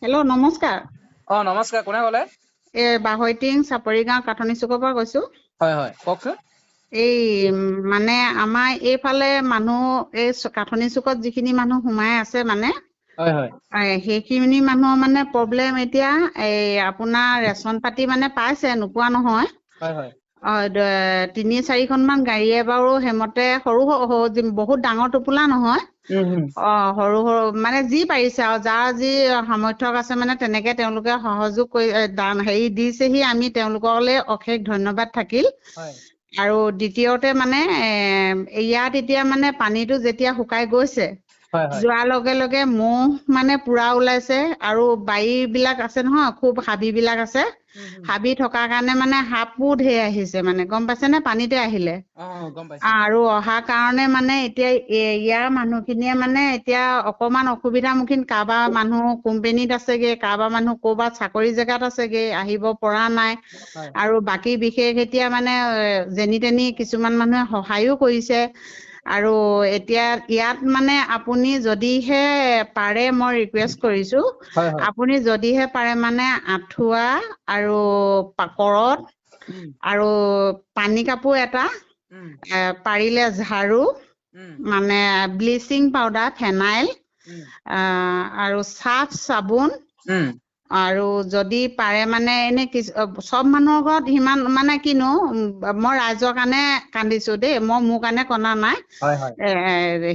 Hello' নমস্কাৰ। নমস্কাৰ, কোনে ক'লে? বাহৈটিং চাপৰিগাঁও কাঠনি চুকৰ পৰা কৈছো। হয় হয়, কওকচোন। মানে আমাৰ এইফালে মানুহ কাঠনি চুকত যিখিনি মানুহ সোমাই আছে মানে হয় হয় সেইখিনি মানুহৰ মানে প্ৰব্লেম এতিয়া আপোনাৰ ৰেচন পাতি মানে পাইছে নোপোৱা নহয়। হয় হয় 3-4খনমান গাড়ীয়ে বাৰু সেইমতে সৰু বহুত ডাঙৰ টোপোলা নহয়। সৰু মানে যি পাৰিছে আৰু যাৰ যি সামৰ্থ্য আছে মানে তেনেকে তেওঁলোকে সহযোগ কৰি দান দিছেহি, আমি তেওঁলোকলৈ অশেষ ধন্যবাদ থাকিল। হয় আৰু দ্বিতীয়তে মানে ইয়াত এতিয়া মানে পানীটো যেতিয়া শুকাই গৈছে হয় হয় যোৱাৰ লগে লগে মহ মানে পুৰা ওলাইছে আৰু বাৰী বিলাক আছে নহয়, খুব হাবি বিলাক আছে। হাবি থকাৰ কাৰণে মানে সাপো ঢেৰ আহিছে মানে, গম পাইছে নে পানীতে আহিলে। গম পাইছো। আৰু অহাৰ কাৰণে মানে এতিয়া ইয়াৰ মানুহখিনিয়ে মানে এতিয়া অকমান অসুবিধাৰ মুখীন, কাৰোবাৰ মানুহ কোম্পেনীত আছেগে, কাৰোবাৰ মানুহ ক'ৰবাত চাকৰি জেগাত আছেগে, আহিব পৰা নাই। হয় আৰু বাকী বিশেষ এতিয়া মানে যেনি তেনি কিছুমান মানুহে সহায়ো কৰিছে। আৰু এতিয়া ইয়াত মানে আপুনি যদিহে পাৰে, মই ৰিকুৱেষ্ট কৰিছো হয় হয় আপুনি যদিহে পাৰে মানে আঁঠুৱা আৰু পাকৰত উম আৰু পানী কাপোৰ এটা, উম পাৰিলে ঝাৰু, উম মানে ব্লিচিং পাউডাৰ, ফেনাইল উম আৰু চাৰ্ফ চাবোন উম আৰু যদি পাৰে মানে চব মানুহৰ ঘৰত সিমান মানে কিনো মই ৰাইজৰ কাৰণে কান্দিছো দেই, মই মোৰ কাৰণে কন্দা নাই। হয় হয়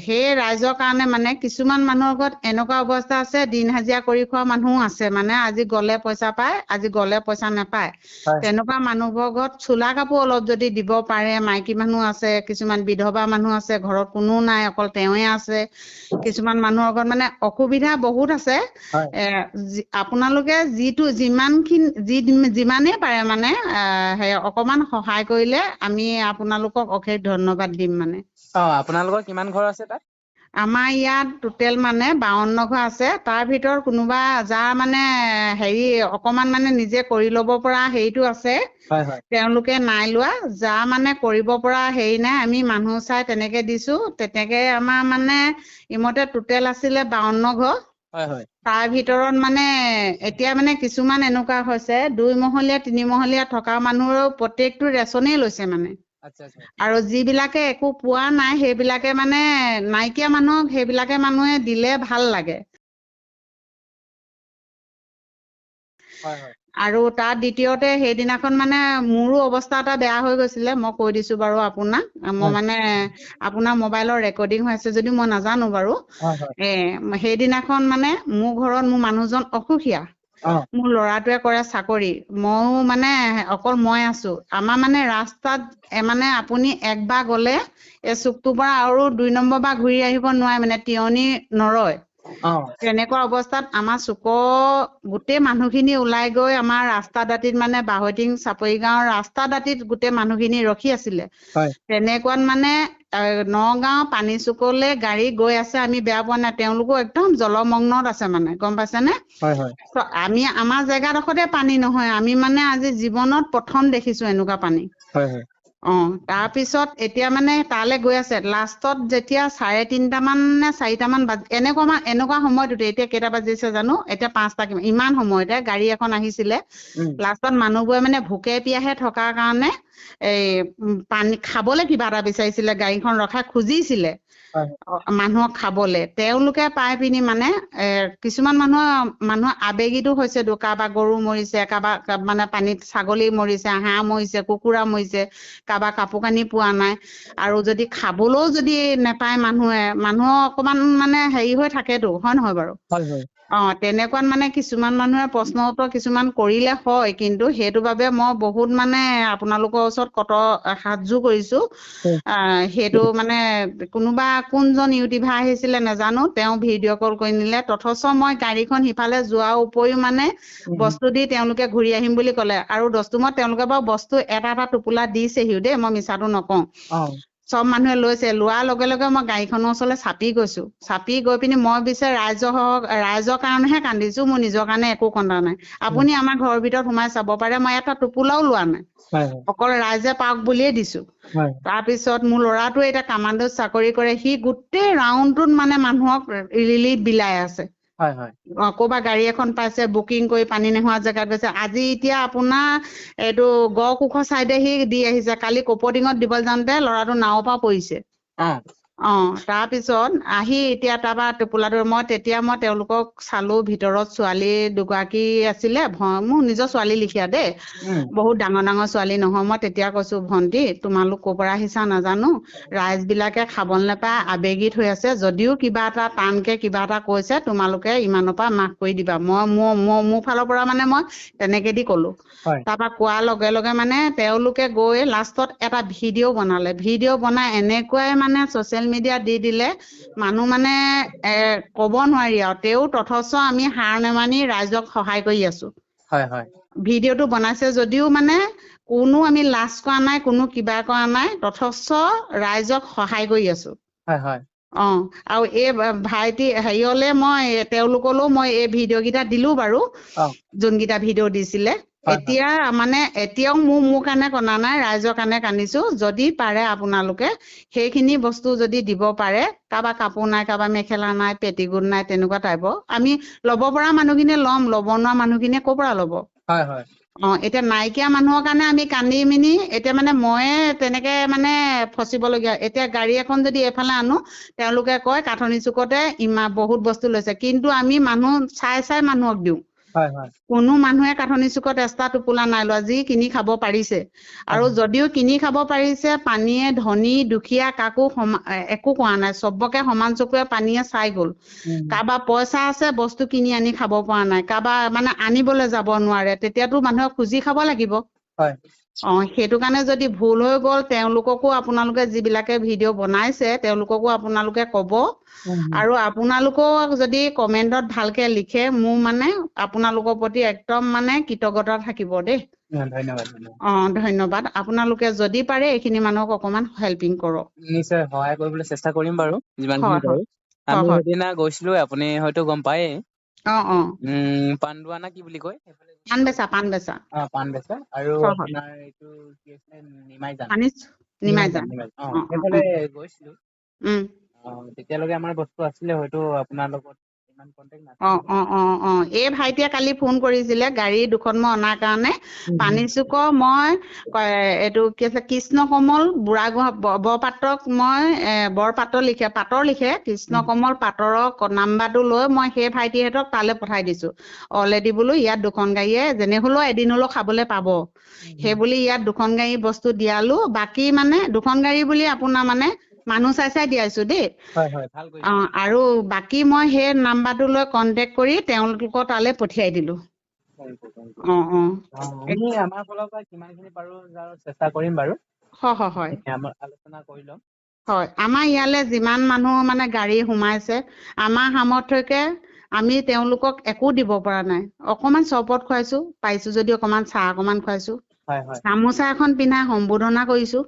সেই ৰাইজৰ কাৰণে মানে কিছুমান মানুহৰ ঘৰত এনেকুৱা অৱস্থা আছে, দিন হাজিৰা কৰি খোৱা মানুহো আছে। মানে আজি গলে পইচা পায়, আজি গলে পইচা নাপায়। হয় তেনেকুৱা মানুহবোৰৰ ঘৰত চোলা কাপোৰ অলপ যদি দিব পাৰে, মাইকী মানুহ আছে, কিছুমান বিধৱা মানুহ আছে, ঘৰত কোনো নাই অকল তেওঁৱে আছে। কিছুমান মানুহৰ ঘৰত মানে অসুবিধা বহুত আছে। হয় আপোনালোকে যিমানেই পাৰে মানে অকমান সহায় কৰিলে আমি আপোনালোকক অশেষ ধন্যবাদ দিম মানে। আপোনালোকৰ কিমান ঘৰ আছে তাত? আমাৰ ইয়াত টোটেল মানে 52 ঘৰ আছে। তাৰ ভিতৰত কোনোবা যাৰ মানে অকমান মানে নিজে কৰি ল'ব পৰা হেৰিটো আছে, হয় হয় তেওঁলোকে নাই লোৱা। যাৰ মানে কৰিব পৰা হেৰি নাই, আমি মানুহ চাই তেনেকে দিছো। তেনেকে আমাৰ মানে ইমতে টোটেল আছিলে 52 ঘৰ। হয় হয় তাৰ ভিতৰত মানে এতিয়া মানে কিছুমান এনেকুৱা হৈছে, 2 মহলীয়া 3 মহলীয়া থকা মানুহৰো প্ৰত্যেকটো ৰেচনেই লৈছে মানে। আচ্ছা আচ্ছা আৰু যিবিলাকে একো পোৱা নাই, সেইবিলাকে মানে নাইকিয়া মানুহক সেইবিলাকে মানুহে দিলে ভাল লাগে। হয় হয় আৰু তাৰ দ্বিতীয়তে সেইদিনাখন মানে মোৰো অৱস্থা এটা বেয়া হৈ গৈছিলে, মই কৈ দিছো বাৰু আপোনাক। মই হয় মানে আপোনাৰ মোবাইলৰ ৰেকৰ্ডিং হৈ আছে যদিও মই নাজানো বাৰু। হয় হয় সেইদিনাখন মানে মোৰ ঘৰত মোৰ মানুহজন অসুখীয়া। মোৰ ল'ৰাটোৱে কৰে চাকৰি, ময়ো মানে অকল মই আছো। আমাৰ মানে ৰাস্তাত মানে আপুনি একবাৰ গলে চুকটোৰ পৰা আৰু 2 নম্বৰ বাৰ ঘূৰি আহিব নোৱাৰে মানে, তিয়নি নৰয়। তেনেকুৱা অৱস্থাত আমাৰ চুকৰ গোটেই মানুহখিনি ওলাই গৈ আমাৰ ৰাস্তা দাঁতিত মানে বাহৈটিং চাপৰি গাঁওৰ ৰাস্তা দাঁতিত গোটেই মানুহখিনি ৰখি আছিলে। হয় তেনেকুৱাত মানে নগাঁও পানী চুকলৈ গাড়ী গৈ আছে, আমি বেয়া পোৱা নাই। তেওঁলোকো একদম জলমগ্নত আছে মানে, গম পাইছে নে? হয় হয় আমাৰ জেগাডোখৰতে পানী নহয়, আমি মানে আজি জীৱনত প্ৰথম দেখিছো এনেকুৱা পানী। হয় হয় তাৰপিছত এতিয়া মানে তালৈ গৈ আছে। লাষ্টত যেতিয়া 3:30 মান নে 4টামান এনেকুৱা সময়টোতে, এতিয়া কেইটা বাজিছে জানো, এতিয়া 5টা ইমান সময়তে গাড়ী এখন আহিছিলে। উম লাষ্টত মানুহবোৰে মানে ভোকে পিয়াহে থকাৰ কাৰণে পানী খাবলে কিবা এটা বিচাৰিছিলে, গাড়ীখন ৰখাই খুজিছিলে হয় মানুহক খাবলে। তেওঁলোকে পাই পিনি মানে কিছুমান মানুহৰ আবেগিতো হৈছে, কাৰোবাৰ গৰু মৰিছে, কাৰোবাৰ মানে পানীত ছাগলী মৰিছে, হাঁহ মৰিছে, কুকুৰা মৰিছে, কাৰোবাৰ কাপোৰ কানি পোৱা নাই। আৰু যদি খাবলৈও যদি নেপায় মানুহৰ অকমান মানে হেৰি হৈ থাকেতো, হয় নহয় বাৰু? হয় হয় তেনেকুৱাত মানে কিছুমান মানুহে প্ৰশ্ন উত্তৰ কিছুমান কৰিলে হয়, কিন্তু সেইটো বাবে মই বহুত মানে আপোনালোকৰ ওচৰত হাতযোৰ কৰিছো। সেইটো মানে কোনোবা কোনজন ইউটিউবাৰ আহিছিলে নাজানো, তেওঁ ভিডিঅ' কল কৰি নিলে। অথচ মই গাড়ীখন সিফালে যোৱাৰ উপৰিও মানে বস্তু দি তেওঁলোকে ঘূৰি আহিম বুলি ক'লে। আৰু তেওঁলোকে বাৰু বস্তু এটা টোপোলা দিছেহিও দেই, মই মিছাটো নকওঁ। চব মানুহে লৈছে, লোৱাৰ লগে লগে মই গাড়ীখনৰ ওচৰলৈ চাপি গৈছো। চাপি গৈ পিনি মই ৰাইজৰ কাৰণেহে কান্দিছো, মোৰ নিজৰ কাৰণে একো কন্দা নাই। আপুনি আমাৰ ঘৰৰ ভিতৰত সোমাই চাব পাৰে, মই এটা টোপোলাও লোৱা নাই। হয় অকল ৰাইজে পাওক বুলিয়ে দিছো। হয় তাৰপিছত মোৰ ল'ৰাটোৱে এতিয়া কামাণ্ডোত চাকৰি কৰে, সি গোটেই ৰাউণ্ডটোত মানে মানুহক ৰিলিফ বিলাই আছে। হয় হয় ক'ৰবাত গাড়ী এখন পাইছে বুকিং কৰি পানী নোহোৱা জেগাত গৈছে। আজি এতিয়া আপোনাৰ এইটো গড়কোখৰ চাইডে সি দি আহিছে, কালি কপৰডিঙত দিবলৈ যাওঁতে ল'ৰাটো নাৱৰ পৰা পৰিছে। অ তাৰপিছত আহি এতিয়া তাৰপৰা টোপোলাটো তেতিয়া মই তেওঁলোকক চালো, ভিতৰত ছোৱালী দুগৰাকী আছিলে, মোৰ নিজৰ ছোৱালী লিখীয়া দেই, উম বহুত ডাঙৰ ডাঙৰ ছোৱালী নহয়। মই তেতিয়া কৈছো, ভন্টি তোমালোক ক'ৰ পৰা আহিছা নাজানো, ৰাইজ বিলাকে খাবলৈ নাপায়, আবেগিত হৈ আছে, যদিও কিবা এটা টানকে কিবা এটা কৈছে তোমালোকে ইমানৰ পৰা মাফ কৰি দিবা। মোৰ ফালৰ পৰা মানে মই তেনেকে দি কলো। হয় তাৰপৰা কোৱাৰ লগে লগে মানে তেওঁলোকে গৈ লাষ্টত এটা ভিডিঅ' বনালে, ভিডিঅ' বনাই এনেকুৱাই মানে ছচিয়েল মিডিয়াত দি দিলে, মানুহ মানে ক'ব নোৱাৰি আৰু। তেওঁ তথচ আমি হাৰ নেমানি ৰাইজক সহায় কৰি আছো। হয় হয় ভিডিঅ'টো বনাইছে যদিও মানে কোনো আমি লাজ কৰা নাই, কোনো কিবা কৰা নাই, তথচ ৰাইজক সহায় কৰি আছো। হয় হয় আৰু এই ভাইটি হেৰিয়লে মই তেওঁলোকলৈও মই এই ভিডিঅ' কেইটা দিলো বাৰু, অ যোনকেইটা ভিডিঅ' দিছিলে। হয় হয় এতিয়া মানে এতিয়াও মোৰ কাৰণে কন্দা নাই, ৰাইজৰ কাৰণে কান্দিছো। যদি পাৰে আপোনালোকে সেইখিনি বস্তু যদি দিব পাৰে, কাৰোবাৰ কাপোৰ নাই, কাৰোবাৰ মেখেলা নাই, পেটিকুট নাই, তেনেকুৱা টাইপৰ, আমি ল'ব পৰা মানুহখিনিয়ে ল'ম, ল'ব নোৱাৰা মানুহখিনিয়ে ক'ৰ পৰা ল'ব? হয় হয় এতিয়া নাইকিয়া মানুহৰ কাৰণে আমি কান্দি মিনি এতিয়া মানে ময়ে তেনেকে মানে ফচিবলগীয়া। এতিয়া গাড়ী এখন যদি এইফালে আনো, তেওঁলোকে কয় কাঠনি চুকতে বহুত বস্তু লৈছে, কিন্তু আমি মানুহ চাই চাই মানুহক দিওঁ। হয় হয় কোনো মানুহে কাঠনি চুকত এক্সট্ৰা টোপোলা নাই লোৱা, যি কিনি খাব পাৰিছে। আৰু যদিও কিনি খাব পাৰিছে, পানীয়ে ধনী দুখীয়া কাকো একো কোৱা নাই, চবকে সমান চকুৰে পানীয়ে চাই গ'ল। উম কাৰোবাৰ পইচা আছে, বস্তু কিনি আনি খাব পৰা নাই, কাৰোবাৰ মানে আনিবলৈ যাব নোৱাৰে, তেতিয়াতো মানুহে খুজি খাব লাগিব। হয় সেইটো কাৰণে যদি ভুল হৈ গ'ল, তেওঁলোককো আপোনালোকে যিবিলাকে ভিডিঅ' বনাইছে, তেওঁলোককো আপোনালোকে ক'ব। উম উম আৰু আপোনালোকেও যদি কমেন্টত ভালকে লিখে, মোৰ মানে আপোনালোকৰ প্ৰতি একদম মানে কৃতজ্ঞতা থাকিব দেই। ধন্যবাদ ধন্যবাদ। ধন্যবাদ। আপোনালোকে যদি পাৰে এইখিনি মানুহক অকমান হেল্পিং কৰক। নিশ্চয় সহায় কৰিবলৈ চেষ্টা কৰিম বাৰু, যিমানখিনি হয় হয় পাৰো। হয় আমি হয় সেইদিনা গৈছিলো, আপুনি হয়তো গম পায়েই। অ অ পাণ্ডুৱা না কি বুলি কয়? পাণ বেচা, পাণ বেচা। পাণ বেচা আৰু হয় হয় আপোনাৰ এইটো কি আছিলে, নিমাই জান। পানী নিমাই যাম। অ অ সেইফালে অ গৈছিলো। উম তেতিয়ালৈকে আমাৰ বস্তু আছিলে, হয়তো আপোনাৰ লগত ইমান কন্টেক্ট অ নাছিলে। অ অ অ এই ভাইটিয়ে কালি ফোন কৰিছিলে, গাড়ী দুখন মই অনাৰ কাৰণে। উম, পানী চুকৰ মই এইটো কি আছে, কৃষ্ণ কমল বুঢ়াগোহাঁই বৰপাত্ৰক মই বৰপাত্ৰ লিখে, পাতৰ লিখে, কৃষ্ণ উম, কমল পাটৰৰ নাম্বাৰটো লৈ মই সেই ভাইটিহঁতক তালৈ পঠাই দিছো। অলৰেডি বোলো ইয়াত দুখন গাড়ীয়ে যেনে হলেও এদিন হলেও খাবলৈ পাব। উম, সেইবুলি ইয়াত দুখন গাড়ী বস্তু দিয়ালো। বাকী মানে দুখন গাড়ী বুলি আপোনাৰ মানে মানুহ চাই চাই দিয়াইছো দেই। হয় হয়, ভাল কৰিছে। আৰু বাকী মই সেই নাম্বাৰটো লৈ কন্টেক্ট কৰি তেওঁলোকৰ তালৈ পঠিয়াই দিলো। অ অ আমি আমাৰ ফালৰ পৰা কিমানখিনি পাৰো চেষ্টা কৰিম বাৰু। হয় হয় হয়। আমাৰ আলোচনা কৰি ল'ম। হয়, আমাৰ ইয়ালৈ যিমান মানুহ মানে গাড়ী সোমাইছে, আমাৰ সামৰ্থ্যকে আমি তেওঁলোকক একো দিব পৰা নাই। অকমান চৰবত খুৱাইছো, পাৰিছো যদি অকমান চাহ অকমান খুৱাইছো। হয় হয়। গামোচা এখন পিন্ধাই সম্বোধনা কৰিছো।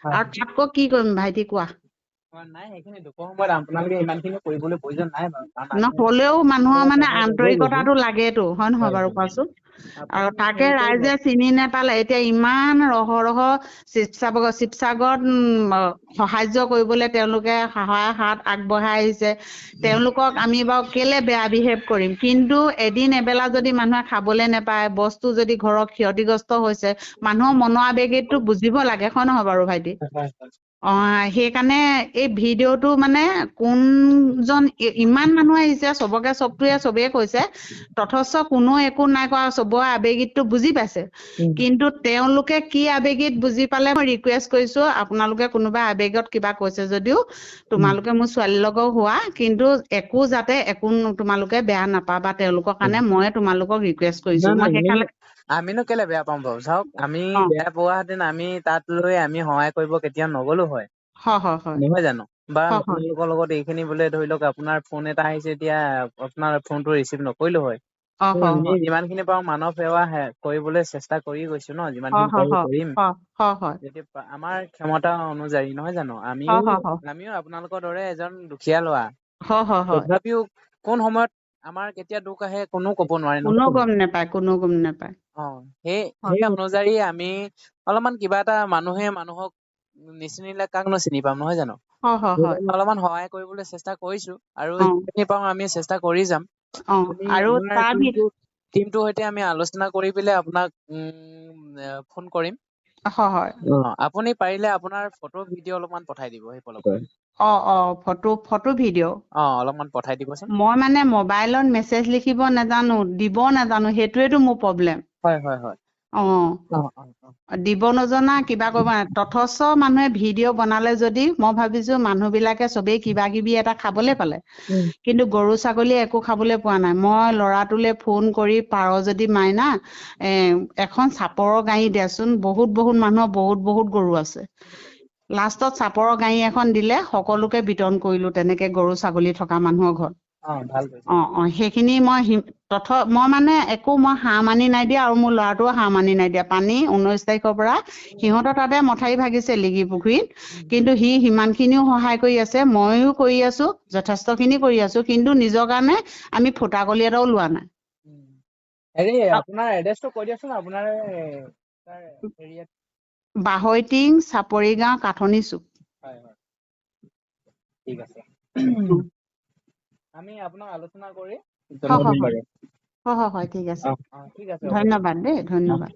হয় আৰু তাতকৈ কি কৰিম ভাইটি কোৱা? নাই, সেইখিনি দুখৰ সময়ত আপোনালোকে ইমানখিনি কৰিবলৈ প্ৰয়োজন নাই বাৰু। কাৰণ হ'লেও মানুহৰ আমি মানে সহায় কৰিবই লাগিব। আন্তৰিকতাটো লাগেটো, হয় নহয় বাৰু কোৱাচোন? আৰু আপুনি তাকে হেৰি কৰিব। ৰাইজে চিনি নোপালে, এতিয়া ইমান শিৱসাগৰত সাহায্য কৰিবলৈ তেওঁলোকে সহায়ৰ হাত আগবঢ়াই আহিছে। তেওঁলোকক আমি বাৰু কেলে বেয়া বিহেভ কৰিম, কিন্তু এদিন এবেলা যদি মানুহে খাবলৈ নোপায়, বস্তু যদি ঘৰৰ ক্ষতিগ্ৰস্ত হৈছে, মানুহৰ মনৰ আৱেগেটো বুজিব লাগে, হয় নহয় বাৰু ভাইটি? হয় হয়। সেইকাৰণে এই ভিডিঅ'টো মানে কোনজন ইমান মানুহ আহিছে, চবকে চবেই কৈছে, তথচ কোনো একো নাই কোৱা, চবৰে আবেগিকটো বুজি পাইছে। উম, কিন্তু তেওঁলোকে কি আবেগিত বুজি পালে, মই ৰিকুৱেষ্ট কৰিছো আপোনালোকে কোনোবা আবেগত কিবা কৈছে যদিও উম, তোমালোকে মোৰ ছোৱালীৰ লগৰ হোৱা, কিন্তু একো যাতে তোমালোকে বেয়া নাপাবা তেওঁলোকৰ উম। কাৰণে, মই তোমালোকক ৰিকুৱেষ্ট কৰিছো। নাই নাই, মই সেইকাৰণে আমিনো কেলে বেয়া পাম বাৰু। চাওক, আমি অ বেয়া পোৱাহেঁতেন আমি তাত লৈ আমি সহায় কৰিব কেতিয়াও নগলো হয়। হয় হয় হয় নহয় জানো? বা হয় হয় আপোনালোকৰ লগত এইখিনি বোলে ধৰি লওক, আপোনাৰ ফোন এটা আহিছে, এতিয়া আপোনাৰ ফোনটো ৰিচিভ নকৰিলো হয়। হয় হয় আমি যিমানখিনি পাৰো মানৱ সেৱা কৰিবলৈ চেষ্টা কৰি গৈছো ন, হয় যিমানখিনি হয় পাৰো হয় কৰিম। হয় হয় হয় যদি আমাৰ ক্ষমতা অনুযায়ী, নহয় জানো? হয় আমিও হয় হয় আমিও আপোনালোকৰ দৰে এজন দুখীয়া ল'ৰা। হয় হয় হয় তথাপিও কোন সময়ত আমাৰ কেতিয়া দুখ আহে কোনো ক'ব নোৱাৰে, নহয় কোনো জানো? গম নেপায়, কোনো গম নেপায়। হয় সেই অনুযায়ী আমি অলপমান কিবা এটা, মানুহে মানুহক নিচিনিলে কাকনো চিনি পাম, নহয় জানো? হয় হয় হয় সেইকাৰণে অলপমান সহায় কৰিবলৈ চেষ্টা কৰিছো, আৰু অ যিখিনি পাৰো আমি চেষ্টা কৰি যাম। আমি আৰু আমাৰ তাৰ টিমটোৰ সৈতে আমি আলোচনা কৰি পেলাই আপোনাক ফোন কৰিম। হয়। আপুনি পাৰিলে আপোনাৰ ফটো ভিডিঅ' অলপমান পঠাই দিব সেইফালৰ পৰা। ফটো ভিডিঅ' অলপমান পঠাই দিবচোন। মই মানে মোবাইলত মেছেজ লিখিব নাজানো, দিব নাজানো, সেইটোৱেতো মোৰ প্ৰব্লেম। হয়। দিব নজনা কিবা কৰিব তথচ মানুহে ভিডিঅ' বনালে যদি মই ভাবিছো মানুহ বিলাকে চবেই কিবা কিবি এটা খাবলে পালে, কিন্তু গৰু ছাগলীয়ে একো খাবলৈ পোৱা নাই। মই ল'ৰাটোলে ফোন কৰি পাৰ যদি মাইনা এখন চাপৰৰ গাড়ী দেচোন, বহুত মানুহৰ বহুত গৰু আছে। লাষ্টত চাপৰৰ গাড়ী এখন দিলে, সকলোকে বিতৰণ কৰিলো তেনেকে গৰু ছাগলী থকা মানুহৰ ঘৰত। ভাল কৰিছে। সেইখিনি মই মানে একো মই হাঁ মানি নাই দিয়া, আৰু মোৰ ল'ৰাটোও হাঁ মানি নাই দিয়া। পানী 19 তাৰিখৰ পৰা সিহঁতৰ তাতে মথাউৰি ভাগিছে লিগি পুখুৰীত, কিন্তু সি সিমান খিনিও সহায় কৰি আছে, মইও কৰি আছো, যথেষ্ট খিনি কৰি আছো, কিন্তু নিজৰ কাৰণে আমি ফুটাকলি এটাও লোৱা নাই। হেৰি আপোনাৰ এড্ৰেছটো কৈ দিয়কচোন, আপোনাৰ এৰিয়াত। বাহৈটিং, চাপৰি গাঁও, কাঠনি চুক। হয়। ঠিক আছে। আমি আপোনাক আলোচনা কৰি জনাই দিম বাৰু। হয়, ঠিক আছে। ঠিক আছে, হ'ব দিয়ক। ধন্যবাদ দেই, ধন্যবাদ।